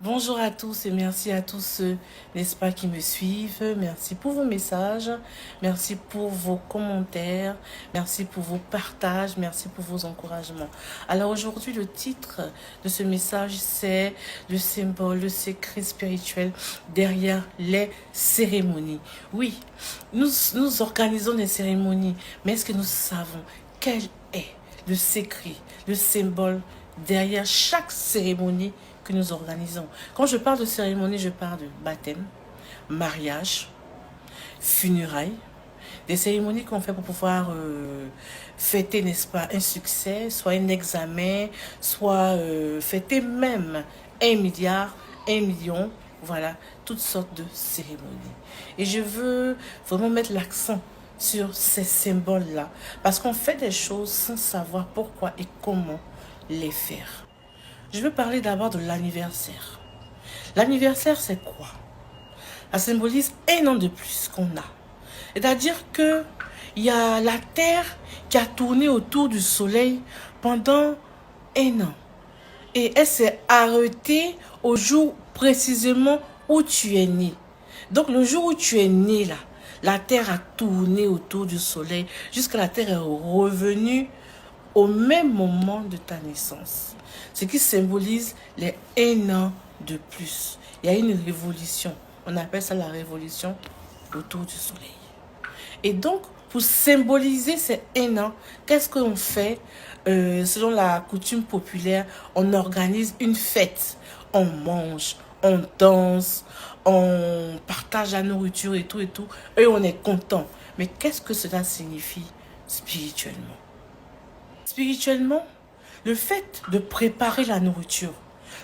Bonjour à tous et merci à tous ceux, n'est-ce pas, qui me suivent. Merci pour vos messages, merci pour vos commentaires, merci pour vos partages, merci pour vos encouragements. Alors aujourd'hui, le titre de ce message, c'est le symbole, le secret spirituel derrière les cérémonies. Oui, nous organisons des cérémonies, mais est-ce que nous savons quel est le secret, le symbole derrière chaque cérémonie que nous organisons? Quand je parle de cérémonie, je parle de baptême, mariage, funérailles, des cérémonies qu'on fait pour pouvoir fêter, n'est-ce pas, un succès, soit un examen, soit fêter même 1 milliard, 1 million, voilà, toutes sortes de cérémonies. Et je veux vraiment mettre l'accent sur ces symboles-là, parce qu'on fait des choses sans savoir pourquoi et comment les faire. Je veux parler d'abord de l'anniversaire. L'anniversaire, c'est quoi? Ça symbolise 1 an de plus qu'on a. C'est-à-dire que il y a la Terre qui a tourné autour du Soleil pendant 1 an. Et elle s'est arrêtée au jour précisément où tu es né. Donc le jour où tu es né là, la Terre a tourné autour du Soleil jusqu'à la Terre est revenue au même moment de ta naissance. Ce qui symbolise les 1 an de plus. Il y a une révolution. On appelle ça la révolution autour du Soleil. Et donc, pour symboliser ces 1 an, qu'est-ce qu'on fait? Selon la coutume populaire, on organise une fête. On mange, on danse, on partage la nourriture et tout et tout. Et on est content. Mais qu'est-ce que cela signifie spirituellement? Spirituellement, le fait de préparer la nourriture,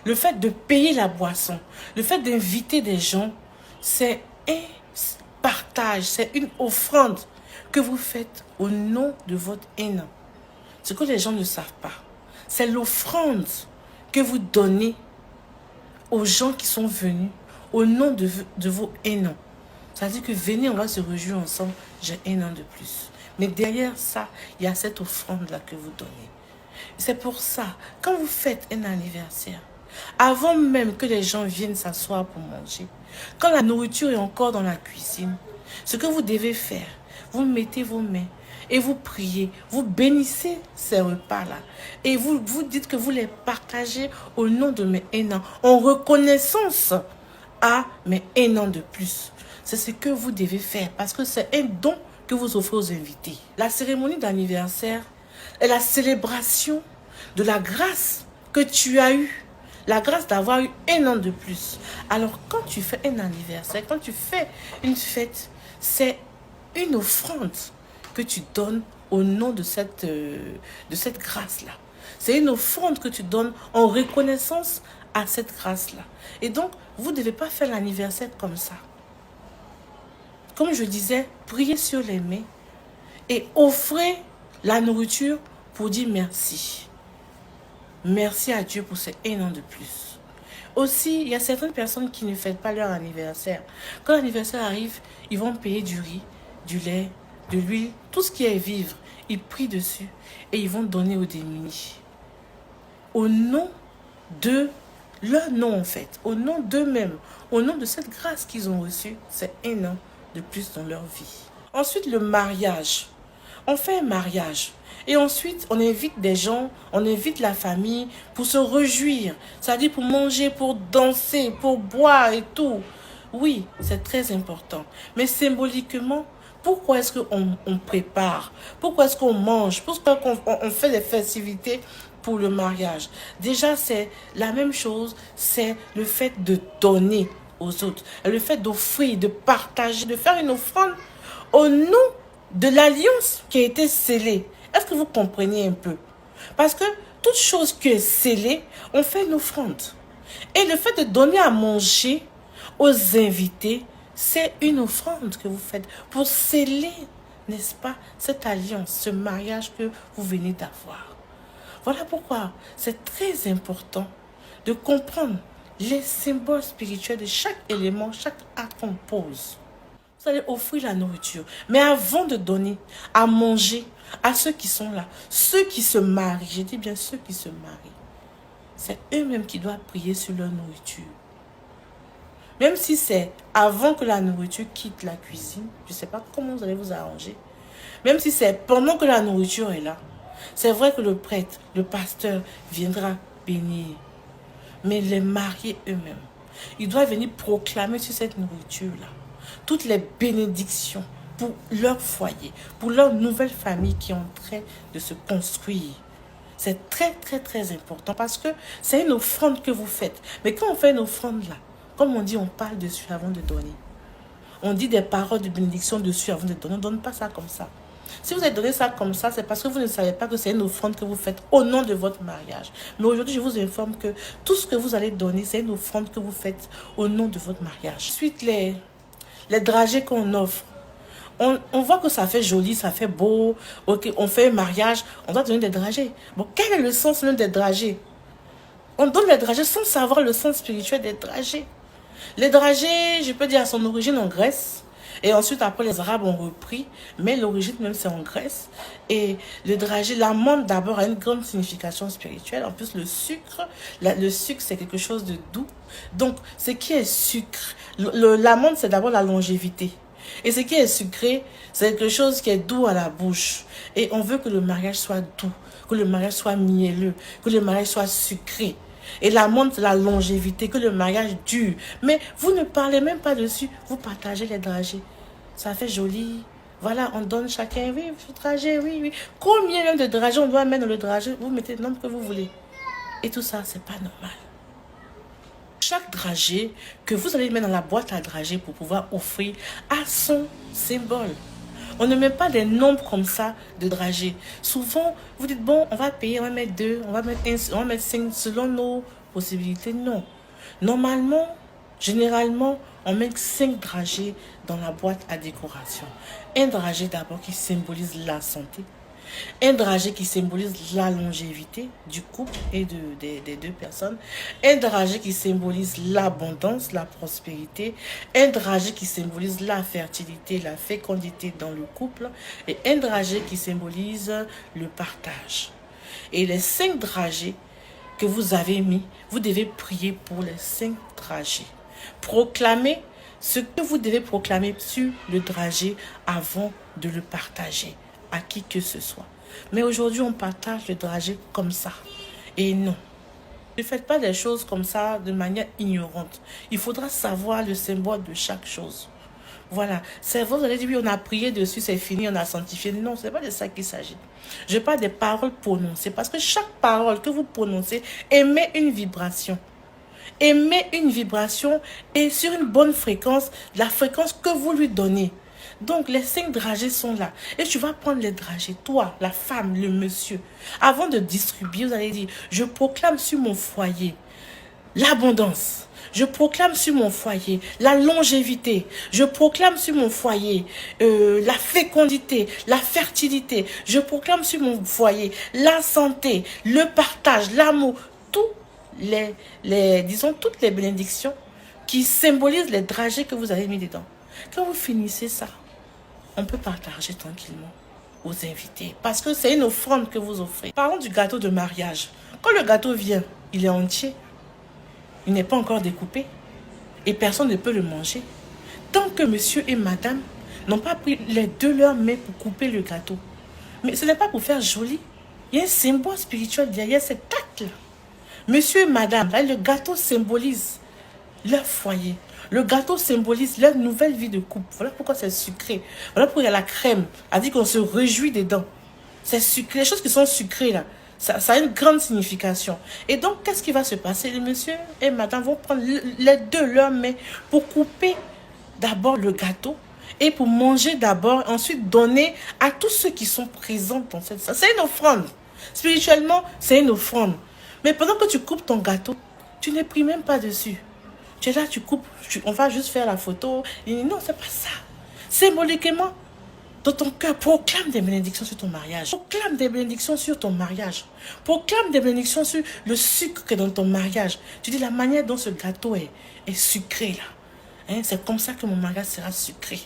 le fait de payer la boisson, le fait d'inviter des gens, c'est un partage, c'est une offrande que vous faites au nom de votre 1 an. Ce que les gens ne savent pas, c'est l'offrande que vous donnez aux gens qui sont venus au nom de vos 1 an. C'est-à-dire que venez, on va se réjouir ensemble, j'ai 1 an de plus. Mais derrière ça, il y a cette offrande-là que vous donnez. C'est pour ça, quand vous faites un anniversaire, avant même que les gens viennent s'asseoir pour manger, quand la nourriture est encore dans la cuisine, ce que vous devez faire, vous mettez vos mains et vous priez, vous bénissez ces repas-là. Et vous dites que vous les partagez au nom de mes 1 an, en reconnaissance à mes 1 an de plus. C'est ce que vous devez faire parce que c'est un don que vous offrez aux invités. La cérémonie d'anniversaire est la célébration de la grâce que tu as eue, la grâce d'avoir eu 1 an de plus. Alors quand tu fais un anniversaire, quand tu fais une fête, c'est une offrande que tu donnes au nom de cette grâce-là. C'est une offrande que tu donnes en reconnaissance à cette grâce-là. Et donc, vous ne devez pas faire l'anniversaire comme ça. Comme je disais, priez sur les mains et offrez la nourriture pour dire merci. Merci à Dieu pour ces 1 an de plus. Aussi, il y a certaines personnes qui ne fêtent pas leur anniversaire. Quand l'anniversaire arrive, ils vont payer du riz, du lait, de l'huile, tout ce qui est vivre. Ils prient dessus et ils vont donner aux démunis. Au nom de leur nom en fait, au nom d'eux-mêmes, au nom de cette grâce qu'ils ont reçue, c'est 1 an de plus dans leur vie. Ensuite, le mariage. On fait un mariage. Et ensuite, on invite des gens, on invite la famille pour se réjouir. C'est-à-dire pour manger, pour danser, pour boire et tout. Oui, c'est très important. Mais symboliquement, pourquoi est-ce qu'on prépare? Pourquoi est-ce qu'on mange? Pourquoi on fait des festivités pour le mariage? Déjà, c'est la même chose, c'est le fait de donner aux autres. Le fait d'offrir, de partager, de faire une offrande au nom de l'alliance qui a été scellée. Est-ce que vous comprenez un peu? Parce que toute chose qui est scellée, on fait une offrande. Et le fait de donner à manger aux invités, c'est une offrande que vous faites pour sceller, n'est-ce pas, cette alliance, ce mariage que vous venez d'avoir. Voilà pourquoi c'est très important de comprendre les symboles spirituels de chaque élément, chaque acte qu'on pose. Vous allez offrir la nourriture. Mais avant de donner à manger à ceux qui sont là, ceux qui se marient, je dis bien ceux qui se marient, c'est eux-mêmes qui doivent prier sur leur nourriture. Même si c'est avant que la nourriture quitte la cuisine, je ne sais pas comment vous allez vous arranger. Même si c'est pendant que la nourriture est là, c'est vrai que le prêtre, le pasteur viendra bénir. Mais les mariés eux-mêmes, ils doivent venir proclamer sur cette nourriture-là toutes les bénédictions pour leur foyer, pour leur nouvelle famille qui est en train de se construire. C'est très, très, très important parce que c'est une offrande que vous faites. Mais quand on fait une offrande là, comme on dit, on parle dessus avant de donner. On dit des paroles de bénédiction dessus avant de donner. On ne donne pas ça comme ça. Si vous avez donné ça comme ça, c'est parce que vous ne savez pas que c'est une offrande que vous faites au nom de votre mariage. Mais aujourd'hui, je vous informe que tout ce que vous allez donner, c'est une offrande que vous faites au nom de votre mariage. Ensuite, les dragées qu'on offre. On voit que ça fait joli, ça fait beau. Okay, on fait un mariage, on doit donner des dragées. Bon, quel est le sens même des dragées? On donne les dragées sans savoir le sens spirituel des dragées. Les dragées, je peux dire, à son origine en Grèce. Et ensuite, après, les Arabes ont repris. Mais l'origine même, c'est en Grèce. Et le dragée, l'amande d'abord a une grande signification spirituelle. En plus, le sucre, c'est quelque chose de doux. Donc, ce qui est sucre, l'amande, c'est d'abord la longévité. Et ce qui est sucré, c'est quelque chose qui est doux à la bouche. Et on veut que le mariage soit doux, que le mariage soit mielleux, que le mariage soit sucré. Et l'amande, c'est la longévité, que le mariage dure. Mais vous ne parlez même pas dessus, vous partagez les dragées. Ça fait joli. Voilà, on donne chacun, oui, dragée, oui, oui. Combien même de dragées on doit mettre dans le dragée? Vous mettez le nombre que vous voulez. Et tout ça, c'est pas normal. Chaque dragée que vous allez mettre dans la boîte à dragées pour pouvoir offrir a son symbole. On ne met pas des nombres comme ça de dragées. Souvent, vous dites, bon, on va payer, on va mettre 2, on va mettre 1, on va mettre 5 selon nos possibilités. Non. Normalement, généralement, on met 5 dragées dans la boîte à décoration. Un dragée d'abord qui symbolise la santé. Un dragée qui symbolise la longévité du couple et des deux personnes. Un dragée qui symbolise l'abondance, la prospérité. Un dragée qui symbolise la fertilité, la fécondité dans le couple. Et un dragée qui symbolise le partage. Et les 5 dragées que vous avez mis, vous devez prier pour les 5 dragées. Proclamez ce que vous devez proclamer sur le dragée avant de le partager à qui que ce soit. Mais aujourd'hui, on partage le dragée comme ça. Et non. Ne faites pas des choses comme ça de manière ignorante. Il faudra savoir le symbole de chaque chose. Voilà. C'est vous allez dire, oui, on a prié dessus, c'est fini, on a sanctifié. Non, ce n'est pas de ça qu'il s'agit. Je parle des paroles prononcées. Parce que chaque parole que vous prononcez émet une vibration. Émet une vibration et sur une bonne fréquence, la fréquence que vous lui donnez. Donc, les 5 dragées sont là. Et tu vas prendre les dragées, toi, la femme, le monsieur. Avant de distribuer, vous allez dire, je proclame sur mon foyer l'abondance. Je proclame sur mon foyer la longévité. Je proclame sur mon foyer la fécondité, la fertilité. Je proclame sur mon foyer la santé, le partage, l'amour. Disons, toutes les bénédictions qui symbolisent les dragées que vous avez mis dedans. Quand vous finissez ça, on peut partager tranquillement aux invités. Parce que c'est une offrande que vous offrez. Parlons du gâteau de mariage. Quand le gâteau vient, il est entier. Il n'est pas encore découpé. Et personne ne peut le manger. Tant que monsieur et madame n'ont pas pris les 2 leurs mains pour couper le gâteau. Mais ce n'est pas pour faire joli. Il y a un symbole spirituel derrière cet acte-là. Monsieur et madame, là, le gâteau symbolise leur foyer. Le gâteau symbolise leur nouvelle vie de couple. Voilà pourquoi c'est sucré. Voilà pourquoi il y a la crème. Elle dit qu'on se réjouit dedans. C'est sucré. Les choses qui sont sucrées là, ça a une grande signification. Et donc, qu'est-ce qui va se passer? Les monsieur et madame vont prendre les 2 leurs mains pour couper d'abord le gâteau et pour manger d'abord, ensuite donner à tous ceux qui sont présents dans cette salle. C'est une offrande. Spirituellement, c'est une offrande. Mais pendant que tu coupes ton gâteau, tu ne pries même pas dessus. Tu es là, tu coupes, on va juste faire la photo. Et non, c'est pas ça. Symboliquement, dans ton cœur, proclame des bénédictions sur ton mariage. Proclame des bénédictions sur ton mariage. Proclame des bénédictions sur le sucre qui est dans ton mariage. Tu dis la manière dont ce gâteau est sucré là. Hein, c'est comme ça que mon mariage sera sucré.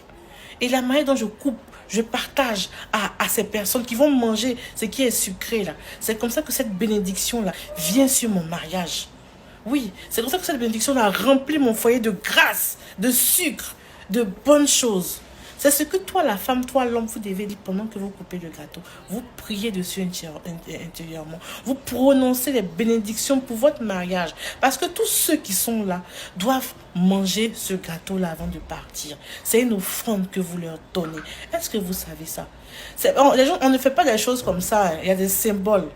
Et la manière dont je coupe, je partage à ces personnes qui vont manger ce qui est sucré là. C'est comme ça que cette bénédiction là vient sur mon mariage. Oui, c'est pour ça que cette bénédiction a rempli mon foyer de grâce, de sucre, de bonnes choses. C'est ce que toi, la femme, toi, l'homme, vous devez dire pendant que vous coupez le gâteau. Vous priez dessus intérieurement. Vous prononcez les bénédictions pour votre mariage. Parce que tous ceux qui sont là doivent manger ce gâteau-là avant de partir. C'est une offrande que vous leur donnez. Est-ce que vous savez ça? Les gens, on ne fait pas des choses comme ça. Il y a des symboles.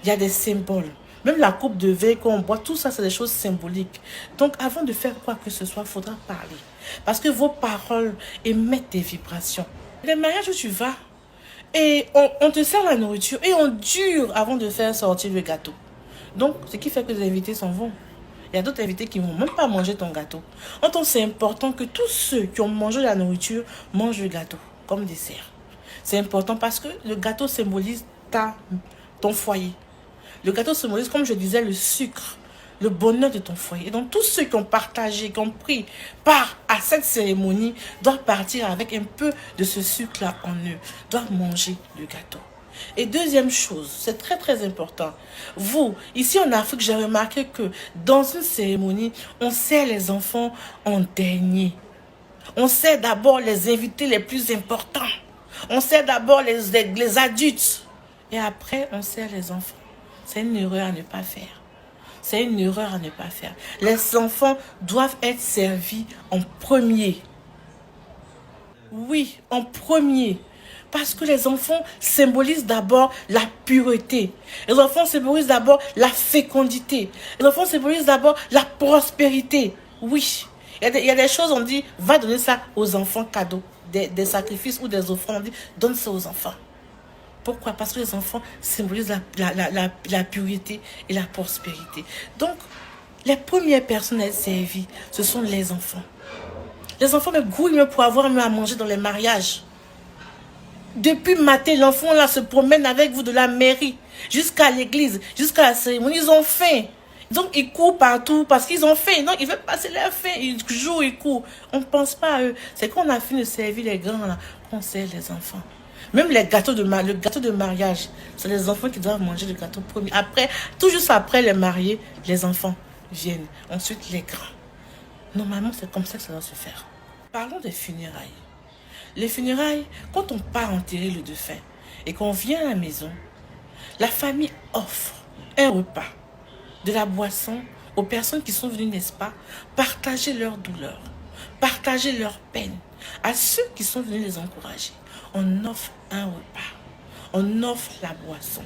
Il y a des symboles. Même la coupe de verre qu'on boit, tout ça, c'est des choses symboliques. Donc, avant de faire quoi que ce soit, il faudra parler. Parce que vos paroles émettent des vibrations. Les mariages où tu vas, et on te sert la nourriture, et on dure avant de faire sortir le gâteau. Donc, ce qui fait que les invités s'en vont. Il y a d'autres invités qui ne vont même pas manger ton gâteau. Donc, c'est important que tous ceux qui ont mangé la nourriture mangent le gâteau comme dessert. C'est important parce que le gâteau symbolise ton foyer. Le gâteau symbolise, comme je disais, le sucre, le bonheur de ton foyer. Et donc, tous ceux qui ont partagé, qui ont pris part à cette cérémonie, doivent partir avec un peu de ce sucre-là en eux, doivent manger le gâteau. Et deuxième chose, c'est très très important. Vous, ici en Afrique, j'ai remarqué que dans une cérémonie, on sert les enfants en dernier. On sert d'abord les invités les plus importants. On sert d'abord les adultes. Et après, on sert les enfants. C'est une erreur à ne pas faire. C'est une erreur à ne pas faire. Les enfants doivent être servis en premier. Oui, en premier. Parce que les enfants symbolisent d'abord la pureté. Les enfants symbolisent d'abord la fécondité. Les enfants symbolisent d'abord la prospérité. Oui, il y a des choses, on dit, va donner ça aux enfants cadeaux. Des sacrifices ou des offrandes, on dit, donne ça aux enfants. Pourquoi? Parce que les enfants symbolisent la pureté et la prospérité. Donc, les premières personnes à être servies, ce sont les enfants. Les enfants me grouillent pour avoir à manger dans les mariages. Depuis matin, l'enfant là se promène avec vous de la mairie jusqu'à l'église, jusqu'à la cérémonie. Ils ont faim. Donc, ils courent partout parce qu'ils ont faim. Donc, ils veulent passer leur faim. Ils jouent, ils courent. On ne pense pas à eux. C'est quand on a fini de servir les grands là qu'on sert les enfants. Même le gâteau de mariage, c'est les enfants qui doivent manger le gâteau premier. Après, tout juste après les mariés, les enfants viennent. Ensuite, les grands. Normalement, c'est comme ça que ça doit se faire. Parlons des funérailles. Les funérailles, quand on part enterrer le défunt et qu'on vient à la maison, la famille offre un repas, de la boisson aux personnes qui sont venues, n'est-ce pas, partager leur douleur, partager leur peine, à ceux qui sont venus les encourager. On offre un repas, on offre la boisson.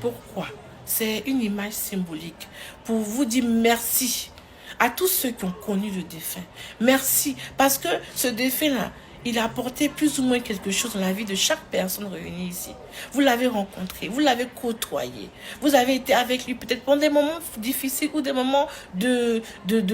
Pourquoi? C'est une image symbolique pour vous dire merci à tous ceux qui ont connu le défunt. Merci, parce que ce défunt-là, il a apporté plus ou moins quelque chose dans la vie de chaque personne réunie ici. Vous l'avez rencontré, vous l'avez côtoyé, vous avez été avec lui peut-être pendant des moments difficiles ou des moments de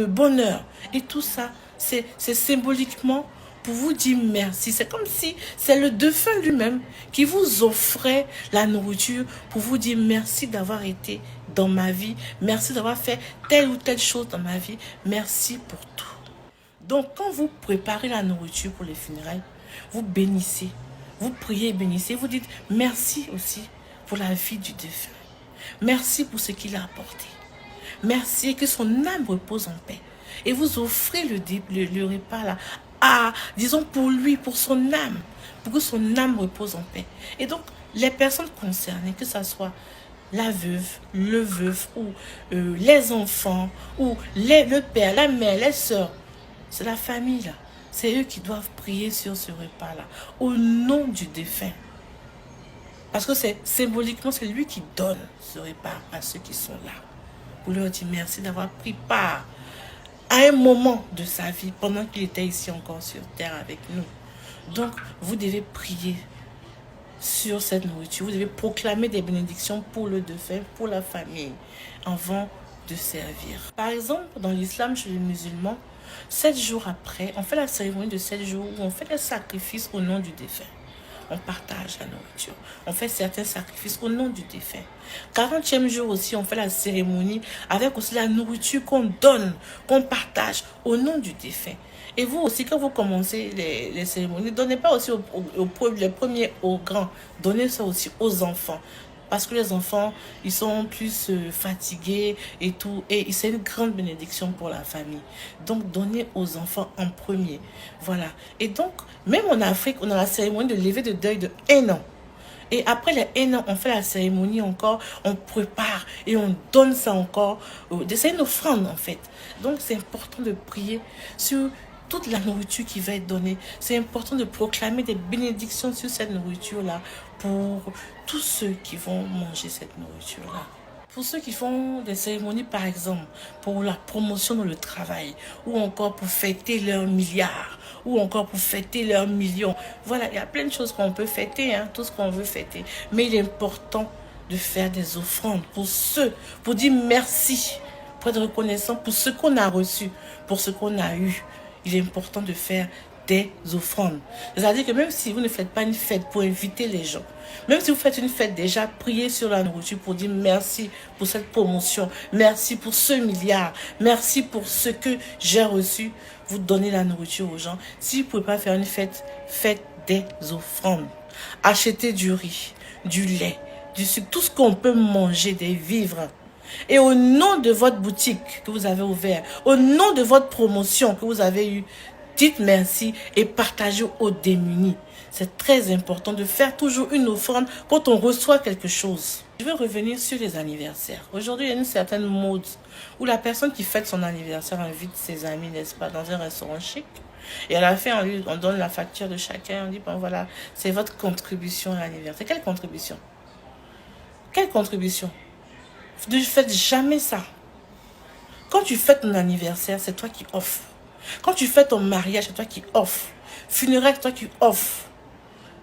bonheur. Et tout ça, c'est symboliquement pour vous dire merci. C'est comme si c'est le défunt lui-même qui vous offrait la nourriture pour vous dire merci d'avoir été dans ma vie, merci d'avoir fait telle ou telle chose dans ma vie, merci pour tout. Donc, quand vous préparez la nourriture pour les funérailles, vous bénissez, vous priez et bénissez, vous dites merci aussi pour la vie du défunt. Merci pour ce qu'il a apporté. Merci et que son âme repose en paix. Et vous offrez le repas là, disons pour lui, pour son âme, pour que son âme repose en paix. Et donc, les personnes concernées, que ce soit la veuve, le veuf, ou les enfants, ou le père, la mère, les sœurs, c'est la famille là. C'est eux qui doivent prier sur ce repas là, au nom du défunt. Parce que c'est symboliquement, c'est lui qui donne ce repas à ceux qui sont là. Pour leur dire merci d'avoir pris part à un moment de sa vie, pendant qu'il était ici encore sur terre avec nous. Donc, vous devez prier sur cette nourriture. Vous devez proclamer des bénédictions pour le défunt, pour la famille, avant de servir. Par exemple, dans l'islam, chez les musulmans, 7 jours après, on fait la cérémonie de 7 jours où on fait des sacrifices au nom du défunt. On partage la nourriture. On fait certains sacrifices au nom du défunt. 40e jour aussi, on fait la cérémonie avec aussi la nourriture qu'on donne, qu'on partage au nom du défunt. Et vous aussi, quand vous commencez les cérémonies, ne donnez pas aussi les premiers aux grands. Donnez ça aussi aux enfants. parce que les enfants, ils sont plus fatigués et tout. Et c'est une grande bénédiction pour la famille. Donc, donner aux enfants en premier. Voilà. Et donc, même en Afrique, on a la cérémonie de lever de deuil de 1 an. Et après les 1 an, on fait la cérémonie encore, on prépare et on donne ça encore. C'est une offrande en fait. Donc c'est important de prier sur toute la nourriture qui va être donnée. C'est important de proclamer des bénédictions sur cette nourriture-là pour tous ceux qui vont manger cette nourriture-là. Pour ceux qui font des cérémonies, par exemple, pour la promotion dans le travail, ou encore pour fêter leur milliard, ou encore pour fêter leurs millions. Voilà, il y a plein de choses qu'on peut fêter, hein, tout ce qu'on veut fêter. Mais il est important de faire des offrandes pour ceux, pour dire merci, pour être reconnaissant pour ce qu'on a reçu, pour ce qu'on a eu. Il est important de faire des offrandes. C'est-à-dire que même si vous ne faites pas une fête pour inviter les gens, même si vous faites une fête, déjà priez sur la nourriture pour dire merci pour cette promotion, merci pour ce milliard, merci pour ce que j'ai reçu. Vous donnez la nourriture aux gens. Si vous ne pouvez pas faire une fête, faites des offrandes. Achetez du riz, du lait, du sucre, tout ce qu'on peut manger, des vivres. Et au nom de votre boutique que vous avez ouverte, au nom de votre promotion que vous avez eue, dites merci et partagez aux démunis. C'est très important de faire toujours une offrande quand on reçoit quelque chose. Je vais revenir sur les anniversaires. Aujourd'hui, il y a une certaine mode où la personne qui fête son anniversaire invite ses amis, n'est-ce pas, dans un restaurant chic. Et à la fin, on donne la facture de chacun. On dit, bon voilà, c'est votre contribution à l'anniversaire. Quelle contribution? Quelle contribution? Ne faites jamais ça. Quand tu fêtes ton anniversaire, c'est toi qui offres. Quand tu fais ton mariage, c'est toi qui offres. Funérailles, c'est toi qui offres.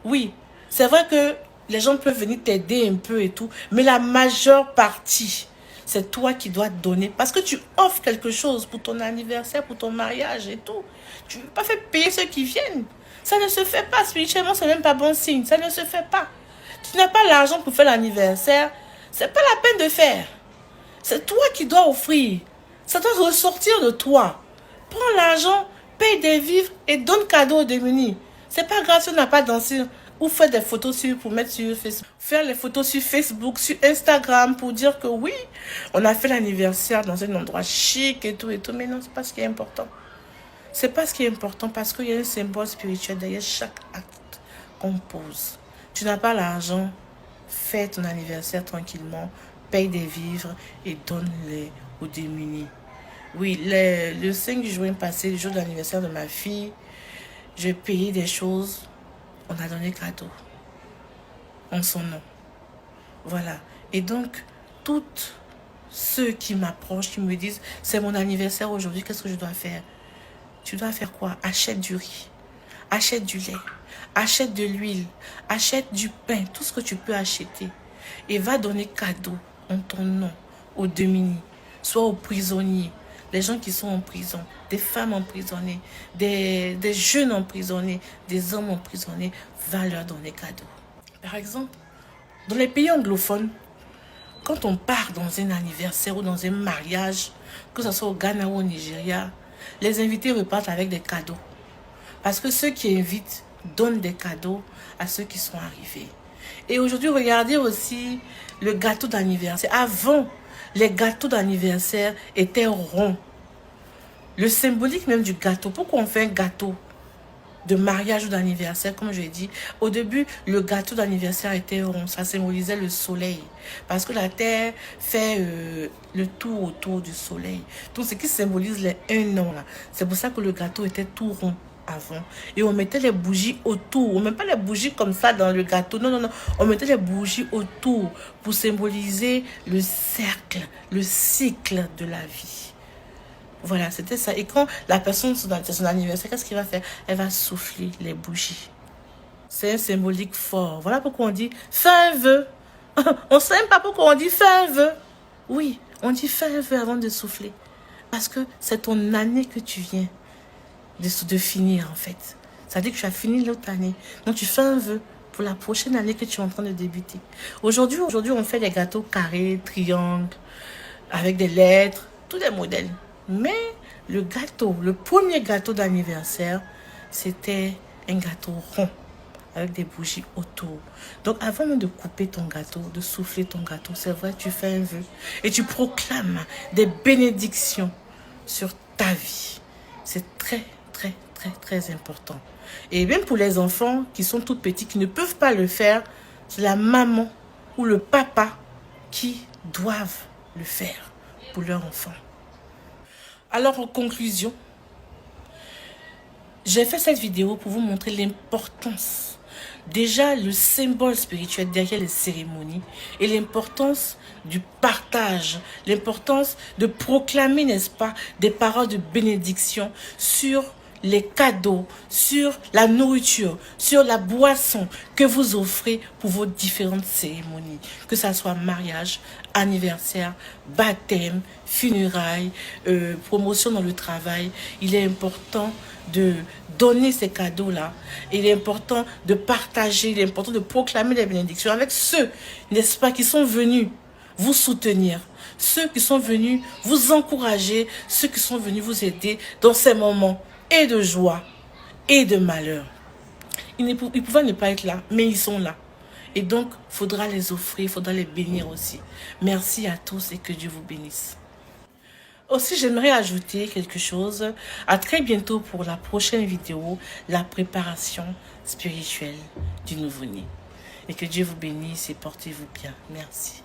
Oui, c'est vrai que les gens peuvent venir t'aider un peu et tout, mais la majeure partie, c'est toi qui dois donner. Parce que tu offres quelque chose pour ton anniversaire, pour ton mariage et tout. Tu ne veux pas faire payer ceux qui viennent. Ça ne se fait pas spirituellement, c'est même pas bon signe. Ça ne se fait pas. Tu n'as pas l'argent pour faire l'anniversaire, c'est pas la peine de faire. C'est toi qui dois offrir. Ça doit ressortir de toi. Prends l'argent, paye des vivres et donne cadeau aux démunis. C'est pas grave si on n'a pas dansé ou faire des photos pour mettre sur Facebook. Faire les photos sur Facebook, sur Instagram pour dire que oui, on a fait l'anniversaire dans un endroit chic et tout. Mais non, c'est pas ce qui est important. C'est pas ce qui est important parce qu'il y a un symbole spirituel derrière chaque acte qu'on pose. Tu n'as pas l'argent, fais ton anniversaire tranquillement, paye des vivres et donne-les aux démunis. Oui, le 5 juin passé, le jour de l'anniversaire de ma fille, j'ai payé des choses, on a donné cadeau en son nom. Voilà. Et donc, toutes ceux qui m'approchent, qui me disent, c'est mon anniversaire aujourd'hui, qu'est-ce que je dois faire? Tu dois faire quoi? Achète du riz, achète du lait, achète de l'huile, achète du pain, tout ce que tu peux acheter. Et va donner cadeau en ton nom aux démunis, soit aux prisonniers, les gens qui sont en prison, des femmes emprisonnées, des jeunes emprisonnés, des hommes emprisonnés, va leur donner cadeau. Par exemple, dans les pays anglophones, quand on part dans un anniversaire ou dans un mariage, que ce soit au Ghana ou au Nigeria, les invités repartent avec des cadeaux. Parce que ceux qui invitent donnent des cadeaux à ceux qui sont arrivés. Et aujourd'hui, regardez aussi le gâteau d'anniversaire. Avant, les gâteaux d'anniversaire étaient ronds. Le symbolique même du gâteau. Pourquoi on fait un gâteau de mariage ou d'anniversaire, comme je l'ai dit? Au début, le gâteau d'anniversaire était rond. Ça symbolisait le soleil. Parce que la terre fait le tour autour du soleil. Donc, ce qui symbolise les 1 an. C'est pour ça que le gâteau était tout rond avant. Et on mettait les bougies autour. On ne met pas les bougies comme ça dans le gâteau. Non, non, non. On mettait les bougies autour pour symboliser le cercle, le cycle de la vie. Voilà, c'était ça. Et quand la personne, c'est son anniversaire, qu'est-ce qu'il va faire? Elle va souffler les bougies. C'est un symbolique fort. Voilà pourquoi on dit « fais un vœu ». On ne sait même pas pourquoi on dit « fais un vœu ». Oui, on dit « fais un vœu » avant de souffler. Parce que c'est ton année que tu viens de finir en fait. Ça dit que tu as fini l'autre année. Donc tu fais un vœu pour la prochaine année que tu es en train de débuter. Aujourd'hui, on fait des gâteaux carrés, triangles, avec des lettres, tous les modèles. Mais le gâteau, le premier gâteau d'anniversaire, c'était un gâteau rond, avec des bougies autour. Donc avant même de couper ton gâteau, de souffler ton gâteau, c'est vrai, tu fais un vœu et tu proclames des bénédictions sur ta vie. C'est très, très, très, très important. Et même pour les enfants qui sont tout petits, qui ne peuvent pas le faire, c'est la maman ou le papa qui doivent le faire pour leur enfant. Alors en conclusion, j'ai fait cette vidéo pour vous montrer l'importance, déjà le symbole spirituel derrière les cérémonies et l'importance du partage, l'importance de proclamer, n'est-ce pas, des paroles de bénédiction sur les cadeaux, sur la nourriture, sur la boisson que vous offrez pour vos différentes cérémonies, que ça soit mariage, anniversaire, baptême, funérailles, promotion dans le travail. Il est important de donner ces cadeaux-là. Il est important de partager, il est important de proclamer les bénédictions avec ceux, n'est-ce pas, qui sont venus vous soutenir, ceux qui sont venus vous encourager, ceux qui sont venus vous aider dans ces moments et de joie et de malheur. Ils pouvaient ne pas être là, mais ils sont là. Et donc, il faudra les offrir, il faudra les bénir aussi. Merci à tous et que Dieu vous bénisse. Aussi, j'aimerais ajouter quelque chose. À très bientôt pour la prochaine vidéo, la préparation spirituelle du nouveau-né. Et que Dieu vous bénisse et portez-vous bien. Merci.